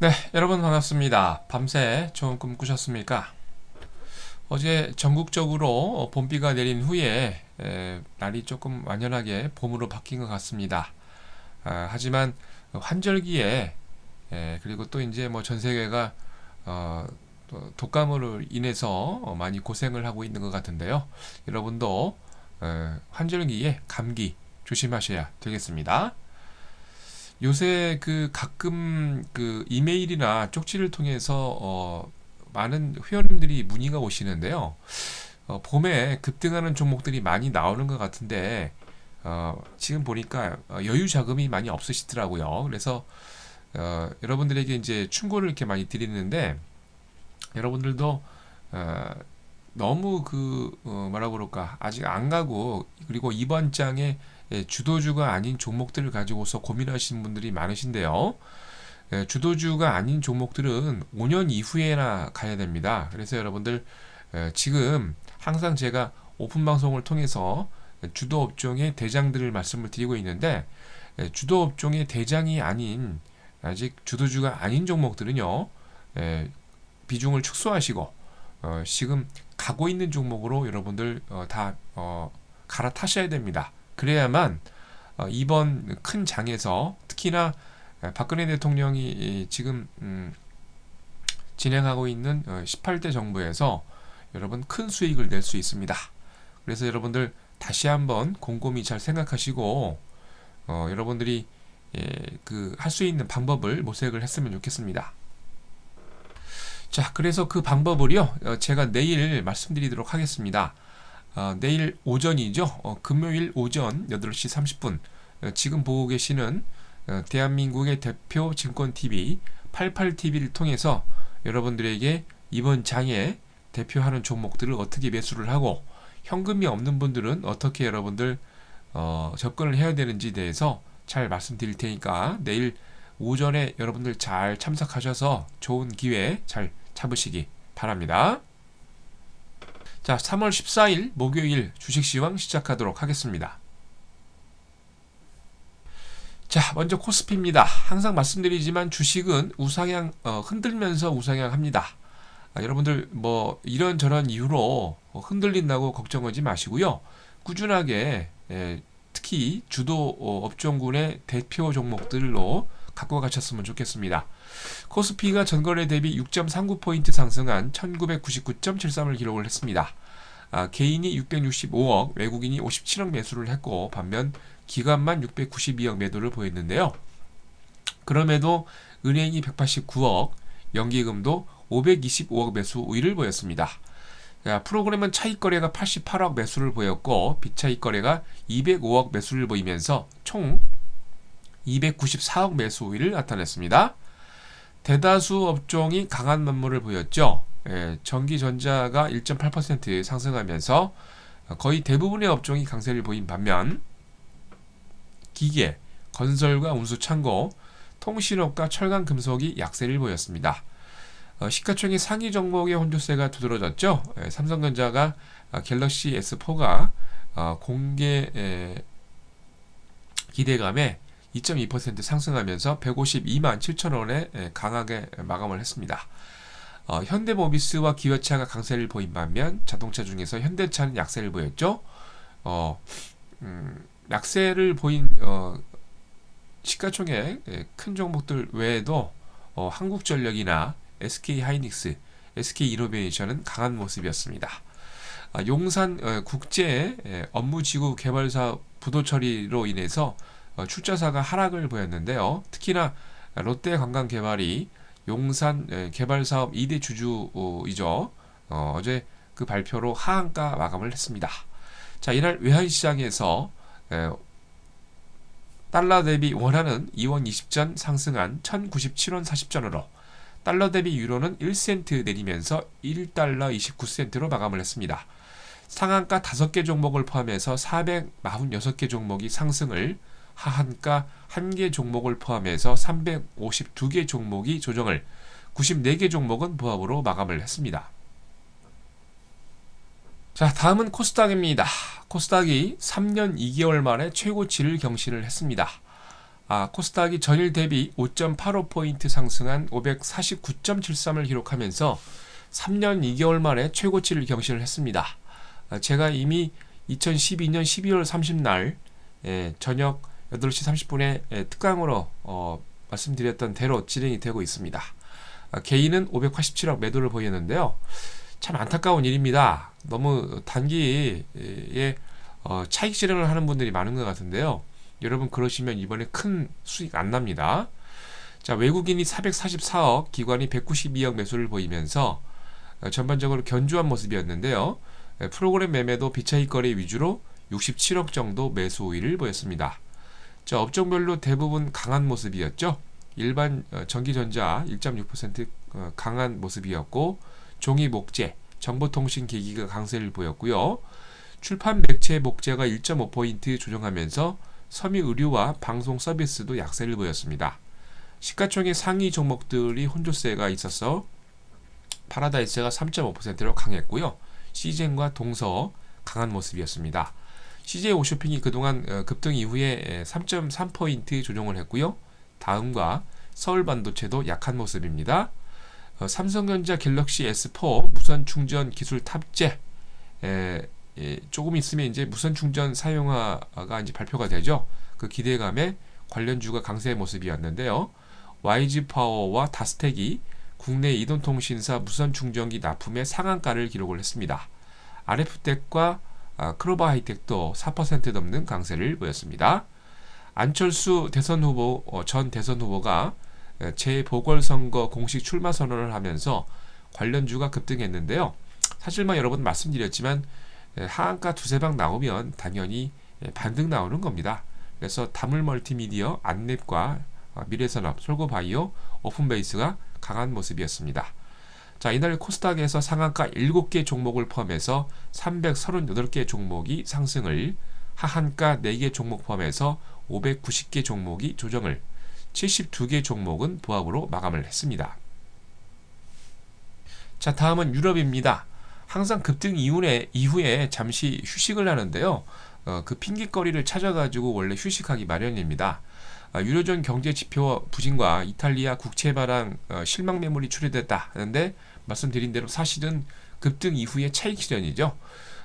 네, 여러분 반갑습니다. 밤새 좋은 꿈 꾸셨습니까? 어제 전국적으로 봄비가 내린 후에 날이 조금 완연하게 봄으로 바뀐 것 같습니다. 하지만 환절기에 그리고 또 이제 뭐 전 세계가 또 독감으로 인해서 많이 고생을 하고 있는 것 같은데요. 여러분도 환절기에 감기 조심하셔야 되겠습니다. 요새 그 가끔 그 이메일이나 쪽지를 통해서 많은 회원님들이 문의가 오시는데요. 봄에 급등하는 종목들이 많이 나오는 것 같은데 지금 보니까 여유 자금이 많이 없으시더라고요. 그래서 여러분들에게 이제 충고를 이렇게 많이 드리는데 여러분들도 어, 너무 뭐라 그럴까 아직 안 가고 그리고 이번 장에 주도주가 아닌 종목들을 가지고서 고민하시는 분들이 많으신데요. 주도주가 아닌 종목들은 5년 이후에나 가야 됩니다. 그래서 여러분들 지금 항상 제가 오픈 방송을 통해서 주도 업종의 대장들을 말씀을 드리고 있는데 주도 업종의 대장이 아닌 아직 주도주가 아닌 종목들은요. 비중을 축소하시고 지금 가고 있는 종목으로 여러분들 다 갈아타셔야 됩니다. 그래야만 이번 큰 장에서 특히나 박근혜 대통령이 지금 진행하고 있는 18대 정부에서 여러분 큰 수익을 낼 수 있습니다. 그래서 여러분들 다시 한번 곰곰이 잘 생각하시고 여러분들이 그 할 수 있는 방법을 모색을 했으면 좋겠습니다. 자, 그래서 그 방법을요, 제가 내일 말씀드리도록 하겠습니다. 내일 오전이죠. 금요일 오전 8시 30분. 지금 보고 계시는 대한민국의 대표 증권TV 88TV를 통해서 여러분들에게 이번 장에 대표하는 종목들을 어떻게 매수를 하고 현금이 없는 분들은 어떻게 여러분들 접근을 해야 되는지에 대해서 잘 말씀드릴 테니까 내일 오전에 여러분들 잘 참석하셔서 좋은 기회 잘 잡으시기 바랍니다. 자, 3월 14일 목요일 주식시황 시작하도록 하겠습니다. 자, 먼저 코스피입니다. 항상 말씀드리지만 주식은 우상향 흔들면서 우상향 합니다. 여러분들 뭐 이런저런 이유로 흔들린다고 걱정하지 마시고요. 꾸준하게 특히 주도 업종군의 대표 종목들로 갖고 가셨으면 좋겠습니다. 코스피가 전거래 대비 6.39포인트 상승한 1999.73을 기록을 했습니다. 개인이 665억, 외국인이 57억 매수를 했고 반면 기관만 692억 매도를 보였는데요. 그럼에도 은행이 189억, 연기금도 525억 매수 우위를 보였습니다. 프로그램은 차익거래가 88억 매수를 보였고 비차익거래가 205억 매수를 보이면서 총 294억 매수 우위를 나타냈습니다. 대다수 업종이 강한 매물을 보였죠. 전기전자가 1.8% 상승하면서 거의 대부분의 업종이 강세를 보인 반면 기계, 건설과 운수창고, 통신업과 철강 금속이 약세를 보였습니다. 시가총액 상위 종목의 혼조세가 두드러졌죠. 삼성전자가 갤럭시 S4가 공개 기대감에 2.2% 상승하면서 152만 7천 원에 강하게 마감을 했습니다. 현대모비스와 기아차가 강세를 보인 반면 자동차 중에서 현대차는 약세를 보였죠. 약세를 보인 시가총액 큰 종목들 외에도 한국전력이나 SK하이닉스, SK이노베이션은 강한 모습이었습니다. 용산 국제 업무지구 개발사업 부도 처리로 인해서 출자사가 하락을 보였는데요. 특히나 롯데관광개발이 용산 개발사업 2대 주주이죠. 어제 그 발표로 하한가 마감을 했습니다. 자, 이날 외환시장에서 달러 대비 원화는 2원 20전 상승한 1097원 40전으로 달러 대비 유로는 1센트 내리면서 1달러 29센트로 마감을 했습니다. 상한가 5개 종목을 포함해서 446개 종목이 상승을, 하한가 1개 종목을 포함해서 352개 종목이 조정을, 94개 종목은 보합으로 마감을 했습니다. 자, 다음은 코스닥입니다. 코스닥이 3년 2개월 만에 최고치를 경신을 했습니다. 코스닥이 전일 대비 5.85포인트 상승한 549.73을 기록하면서 3년 2개월 만에 최고치를 경신을 했습니다. 제가 이미 2012년 12월 30날 저녁 8시 30분에 특강으로 말씀드렸던 대로 진행이 되고 있습니다. 개인은 587억 매도를 보였는데요. 참 안타까운 일입니다. 너무 단기에 차익 실현을 하는 분들이 많은 것 같은데요. 여러분 그러시면 이번에 큰 수익 안 납니다. 자, 외국인이 444억, 기관이 192억 매수를 보이면서 전반적으로 견조한 모습이었는데요. 프로그램 매매도 비차익 거래 위주로 67억 정도 매수 우위를 보였습니다. 자, 업종별로 대부분 강한 모습이었죠. 일반 전기전자 1.6% 강한 모습이었고, 종이 목재, 정보통신기기가 강세를 보였고요. 출판 매체 목재가 1.5포인트 조정하면서 섬유 의류와 방송 서비스도 약세를 보였습니다. 시가총액 상위 종목들이 혼조세가 있어서 파라다이스가 3.5%로 강했고요. 시젠과 동서 강한 모습이었습니다. CJ 오쇼핑이 그동안 급등 이후에 3.3포인트 조정을 했고요. 다음과 서울반도체도 약한 모습입니다. 삼성전자 갤럭시 S4 무선 충전 기술 탑재, 조금 있으면 이제 무선 충전 사용화가 이제 발표가 되죠. 그 기대감에 관련주가 강세의 모습이었는데요. YG 파워와 다스텍이 국내 이동통신사 무선 충전기 납품의 상한가를 기록을 했습니다. RF텍과 크로바 하이텍도 4% 넘는 강세를 보였습니다. 안철수 전 대선 후보가 재보궐선거 공식 출마 선언을 하면서 관련주가 급등했는데요. 사실 여러분 말씀드렸지만 하한가 두세 방 나오면 당연히 반등 나오는 겁니다. 그래서 다물 멀티미디어, 안랩과 미래산업, 솔고바이오, 오픈베이스가 강한 모습이었습니다. 자, 이날 코스닥에서 상한가 7개 종목을 포함해서 338개 종목이 상승을, 하한가 4개 종목 포함해서 590개 종목이 조정을, 72개 종목은 보합으로 마감을 했습니다. 자, 다음은 유럽입니다. 항상 급등 이후에 잠시 휴식을 하는데요. 그 핑계거리를 찾아가지고 원래 휴식하기 마련입니다. 유로존 경제 지표 부진과 이탈리아 국채 발행 실망 매물이 출회됐다 하는데, 말씀드린 대로 사실은 급등 이후에 차익 실현이죠.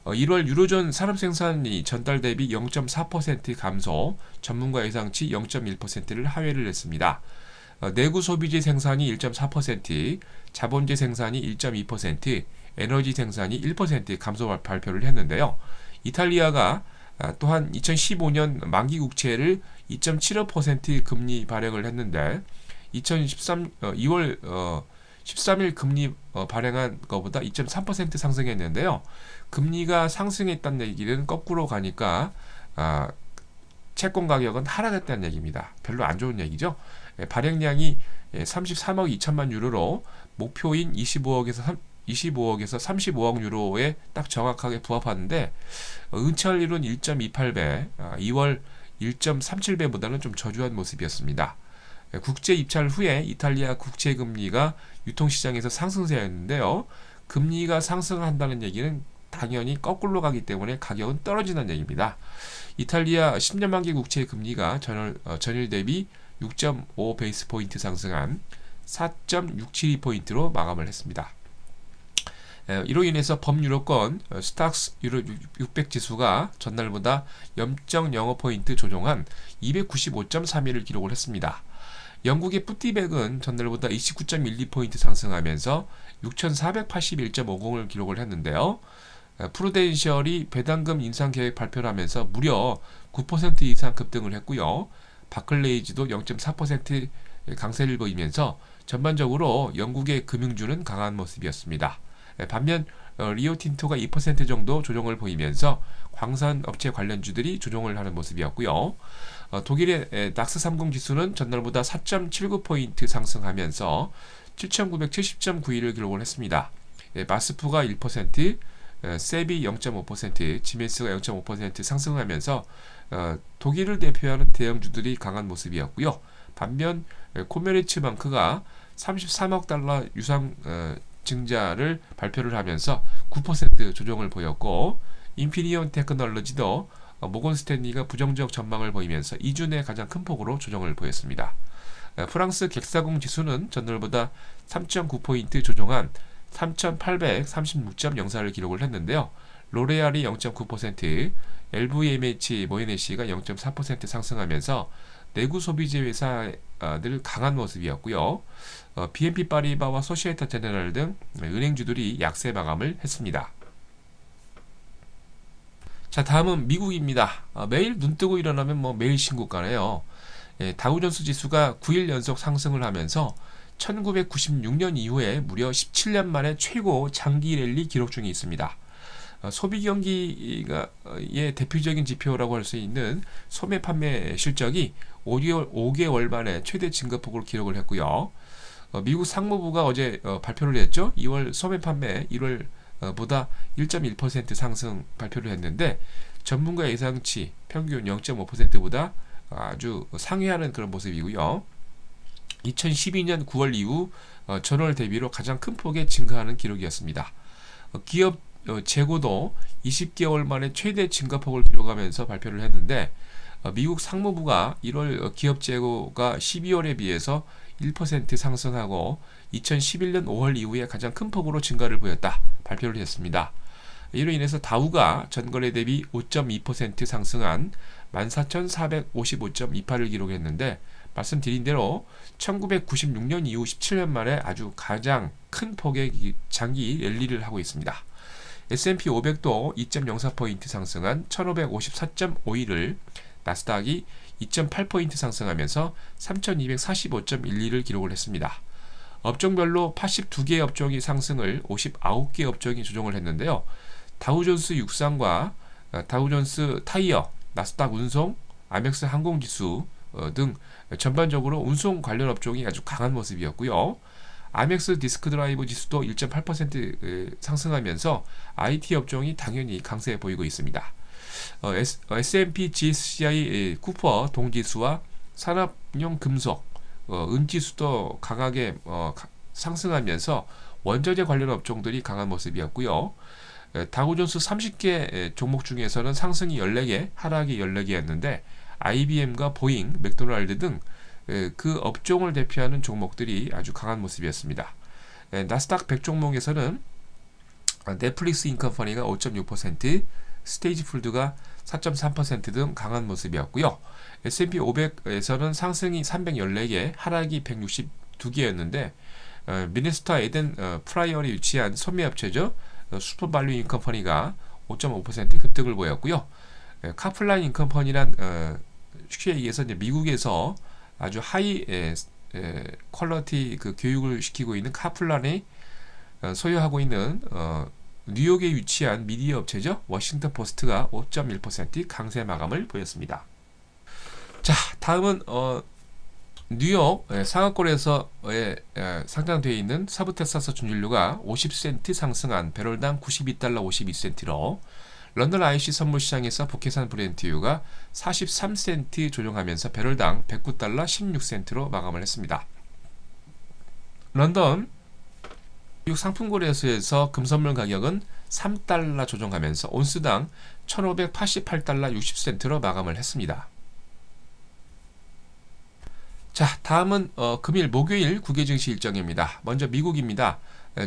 1월 유로존 산업 생산이 전달 대비 0.4% 감소, 전문가 예상치 0.1%를 하회를 했습니다. 내구 소비재 생산이 1.4%, 자본재 생산이 1.2%, 에너지 생산이 1% 감소 발표를 했는데요. 이탈리아가 또한 2015년 만기 국채를 2.75% 금리 발행을 했는데 2월 13일 금리 발행한 것보다 2.3% 상승했는데요. 금리가 상승했다는 얘기는 거꾸로 가니까 채권 가격은 하락했다는 얘기입니다. 별로 안 좋은 얘기죠. 발행량이 33억 2천만 유로로 목표인 25억에서 35억 유로에 딱 정확하게 부합하는데, 은차율은 1.28배, 2월 1.37배보다는 좀 저조한 모습이었습니다. 국제 입찰 후에 이탈리아 국채 금리가 유통시장에서 상승세였는데요. 금리가 상승한다는 얘기는 당연히 거꾸로 가기 때문에 가격은 떨어진다는 얘기입니다. 이탈리아 10년 만기 국채 금리가 전일 대비 6.5 베이스 포인트 상승한 4.672포인트로 마감을 했습니다. 이로 인해서 범유로권 스탁스 유로 600 지수가 전날보다 0.05포인트 조정한 295.31을 기록을 했습니다. 영국의 푸티백은 전날보다 29.12포인트 상승하면서 6481.50을 기록을 했는데요. 프루덴셜이 배당금 인상 계획 발표를 하면서 무려 9% 이상 급등을 했고요. 바클레이즈도 0.4% 강세를 보이면서 전반적으로 영국의 금융주는 강한 모습이었습니다. 반면 리오틴토가 2% 정도 조정을 보이면서 광산업체 관련주들이 조정을 하는 모습이었고요. 독일의 낙스 30 지수는 전날보다 4.79포인트 상승하면서 7,970.91을 기록을 했습니다. 마스프가 1%, 세비 0.5%, 지메스가 0.5% 상승하면서 독일을 대표하는 대형주들이 강한 모습이었고요. 반면 코메르츠 방크가 33억 달러 유상 증자를 발표를 하면서 9% 조정을 보였고, 인피니온 테크놀로지도 모건 스탠리가 부정적 전망을 보이면서 2주 내 가장 큰 폭으로 조정을 보였습니다. 프랑스 객사공 지수는 전날보다 3.9포인트 조정한 3,836.04를 기록을 했는데요. 로레알이 0.9%, LVMH 모이네시가 0.4% 상승하면서 내구 소비재 회사들 강한 모습이었고요. BNP 파리바와 소시에타 제네랄 등 은행주들이 약세 마감을 했습니다. 자, 다음은 미국입니다. 매일 눈 뜨고 일어나면 매일 신고가네요. 다우존스 지수가 9일 연속 상승을 하면서 1996년 이후에 무려 17년 만에 최고 장기 랠리 기록 중에 있습니다. 소비 경기의 대표적인 지표라고 할 수 있는 소매 판매 실적이 5개월 만에 최대 증가폭을 기록을 했고요. 미국 상무부가 어제 발표를 했죠. 2월 소매 판매 1월 보다 1.1% 상승 발표를 했는데 전문가 예상치 평균 0.5%보다 아주 상회하는 그런 모습이고요. 2012년 9월 이후 전월 대비로 가장 큰 폭의 증가하는 기록이었습니다. 기업 재고도 20개월 만에 최대 증가폭을 기록하면서 발표를 했는데 미국 상무부가 1월 기업 재고가 12월에 비해서 1% 상승하고 2011년 5월 이후에 가장 큰 폭으로 증가를 보였다 발표를 했습니다. 이로 인해서 다우가 전거래 대비 5.2% 상승한 14,455.28을 기록했는데 말씀드린 대로 1996년 이후 17년 만에 아주 가장 큰 폭의 장기 랠리를 하고 있습니다. S&P 500도 2.04포인트 상승한 1554.51을, 나스닥이 2.8포인트 상승하면서 3245.12를 기록을 했습니다. 업종별로 82개의 업종이 상승을 59개 업종이 조정을 했는데요. 다우존스 육상과 다우존스 타이어, 나스닥 운송, 아멕스 항공지수 등 전반적으로 운송 관련 업종이 아주 강한 모습이었고요. 아멕스 디스크 드라이브 지수도 1.8% 상승하면서 IT 업종이 당연히 강세 보이고 있습니다. S&P GSCI 쿠퍼 동지수와 산업용 금속, 은지수도 강하게 상승하면서 원자재 관련 업종들이 강한 모습이었고요. 다우존스 30개 종목 중에서는 상승이 14개, 하락이 14개였는데 IBM과 보잉, 맥도날드 등 그 업종을 대표하는 종목들이 아주 강한 모습이었습니다. 나스닥 100 종목에서는 넷플릭스 인컴퍼니가 5.6%, 스테이지풀드가 4.3% 등 강한 모습이었고요. S&P 500에서는 상승이 314개, 하락이 162개였는데 미네소타 에덴 프라이어에 위치한 소매업체죠. 슈퍼발류 인컴퍼니가 5.5% 급등을 보였고요. 카플라인 인컴퍼니란 쉽게 얘기해서 이제 미국에서 아주 하이 퀄러티 그 교육을 시키고 있는 카플란이 소유하고 있는 뉴욕에 위치한 미디어 업체죠. 워싱턴 포스트가 5.1% 강세 마감을 보였습니다. 자, 다음은 뉴욕 상하권에서 상장되어 있는 서부 텍사스 준유류가 50센트 상승한 배럴당 92달러 52센트로 런던 IC 선물시장에서 북해산 브렌트유가 43센트 조정하면서 배럴당 109달러 16센트로 마감을 했습니다. 런던 미국 상품거래소에서 금선물 가격은 3달러 조정하면서 온스당 1588달러 60센트로 마감을 했습니다. 자, 다음은 금일, 목요일 국외 증시 일정입니다. 먼저 미국입니다.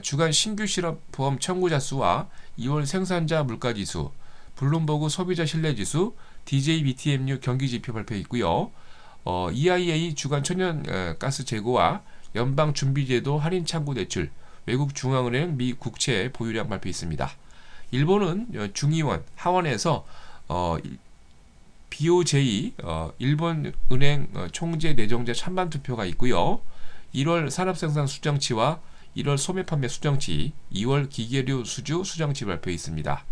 주간 신규 실업보험 청구자 수와 2월 생산자 물가지수, 블룸버그 소비자 신뢰지수, DJBTMU 경기지표 발표 있고요. EIA 주간 천연가스 재고와 연방준비제도 할인 창구 대출, 외국 중앙은행 미 국채 보유량 발표 있습니다. 일본은 중의원 하원에서 BOJ 일본은행 총재 내정자 찬반 투표가 있고요. 1월 산업생산 수정치와 1월 소매판매 수정치, 2월 기계류 수주 수정치 발표 있습니다.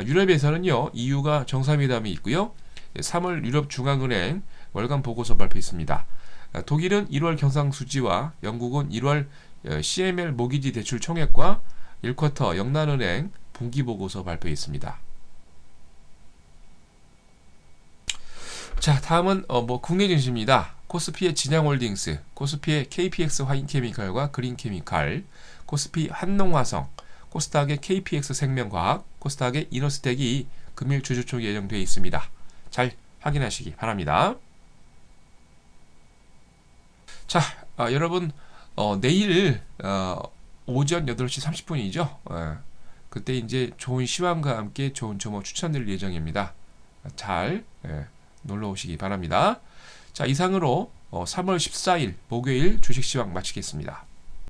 유럽에서는요, EU가 정상회담이 있고요. 3월 유럽중앙은행 월간 보고서 발표 있습니다. 독일은 1월 경상수지와 영국은 1월 CML 모기지 대출 총액과 1쿼터 영란은행 분기보고서 발표 있습니다. 자, 다음은 국내 증시입니다. 코스피의 진양홀딩스, 코스피의 KPX 화인케미칼과 그린케미칼, 코스피 한농화성, 코스닥의 KPX 생명과학, 코스닥의 이너스텍이 금일 주주총이 예정되어 있습니다. 잘 확인하시기 바랍니다. 자, 여러분 내일 오전 8시 30분이죠. 그때 이제 좋은 시황과 함께 좋은 종목 추천드릴 예정입니다. 잘 놀러 오시기 바랍니다. 자, 이상으로 3월 14일 목요일 주식 시황 마치겠습니다.